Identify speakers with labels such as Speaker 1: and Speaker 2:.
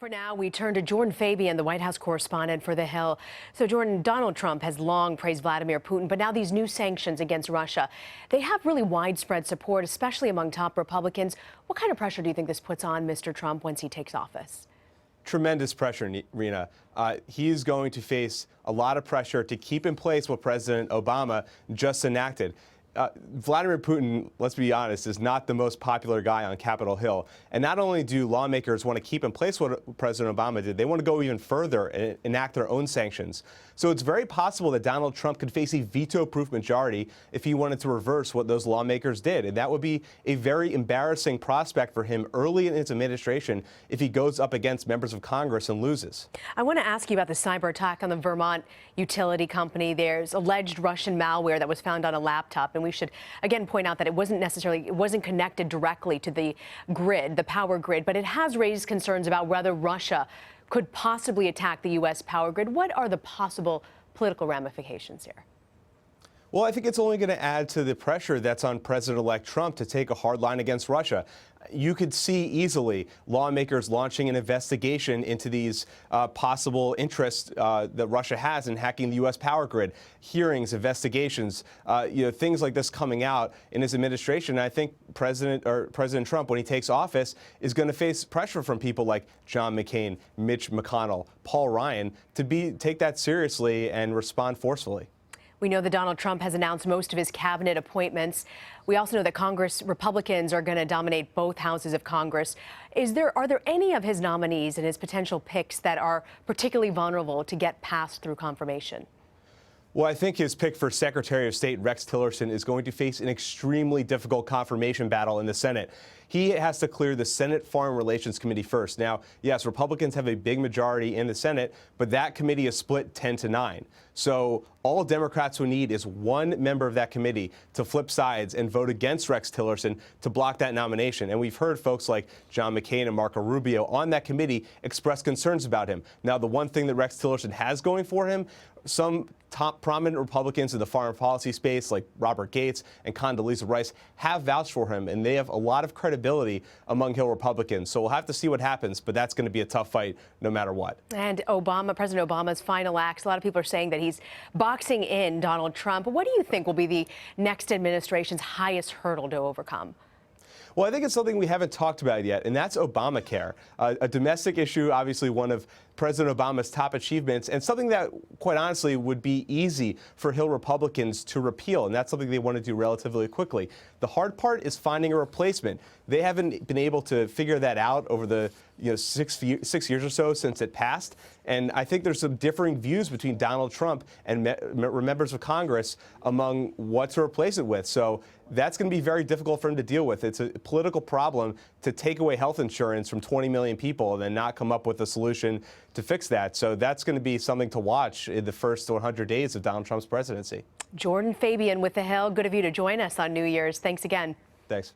Speaker 1: For now, we turn to Jordan Fabian, the White House correspondent for The Hill. So, Jordan, Donald Trump has long praised Vladimir Putin, but now these new sanctions against Russia, they have really widespread support, especially among top Republicans. What kind of pressure do you think this puts on Mr. Trump once he takes office?
Speaker 2: Tremendous pressure, Rena. He is going to face a lot of pressure to keep in place what President Obama just enacted. Vladimir Putin, let's be honest, is not the most popular guy on Capitol Hill. And not only do lawmakers want to keep in place what President Obama did, they want to go even further and enact their own sanctions. So it's very possible that Donald Trump could face a veto-proof majority if he wanted to reverse what those lawmakers did. And that would be a very embarrassing prospect for him early in his administration if he goes up against members of Congress and loses.
Speaker 1: I want to ask you about the cyber attack on the Vermont utility company. There's alleged Russian malware that was found on a laptop. And we should, again, point out that it wasn't connected directly to the grid, the power grid, but it has raised concerns about whether Russia could possibly attack the U.S. power grid. What are the possible political ramifications here?
Speaker 2: Well, I think it's only going to add to the pressure that's on President-elect Trump to take a hard line against Russia. You could see easily lawmakers launching an investigation into these possible interests that Russia has in hacking the U.S. power grid, hearings, investigations, things like this coming out in his administration. And I think President Trump, when he takes office, is going to face pressure from people like John McCain, Mitch McConnell, Paul Ryan to take that seriously and respond forcefully.
Speaker 1: We know that Donald Trump has announced most of his cabinet appointments. We also know that Congress Republicans are going to dominate both houses of Congress. Are there any of his nominees and his potential picks that are particularly vulnerable to get passed through confirmation?
Speaker 2: Well, I think his pick for Secretary of State, Rex Tillerson, is going to face an extremely difficult confirmation battle in the Senate. He has to clear the Senate Foreign Relations Committee first. Now, yes, Republicans have a big majority in the Senate, but that committee is split 10-9. So all Democrats will need is one member of that committee to flip sides and vote against Rex Tillerson to block that nomination. And we've heard folks like John McCain and Marco Rubio on that committee express concerns about him. Now, the one thing that Rex Tillerson has going for him, some top prominent Republicans in the foreign policy space, like Robert Gates and Condoleezza Rice, have vouched for him, and they have a lot of credibility among Hill Republicans. So we'll have to see what happens, but that's going to be a tough fight no matter what.
Speaker 1: And President Obama's final acts, a lot of people are saying that he's boxing in Donald Trump. What do you think will be the next administration's highest hurdle to overcome?
Speaker 2: Well, I think it's something we haven't talked about yet, and that's Obamacare, a domestic issue, obviously one of President Obama's top achievements, and something that, quite honestly, would be easy for Hill Republicans to repeal, and that's something they want to do relatively quickly. The hard part is finding a replacement. They haven't been able to figure that out over the 6 years or so since it passed, and I think there's some differing views between Donald Trump and members of Congress among what to replace it with. So that's going to be very difficult for him to deal with. It's a political problem to take away health insurance from 20 million people and then not come up with a solution to fix that. So that's going to be something to watch in the first 100 days of Donald Trump's presidency.
Speaker 1: Jordan Fabian with The Hill. Good of you to join us on New Year's. Thanks again.
Speaker 2: Thanks.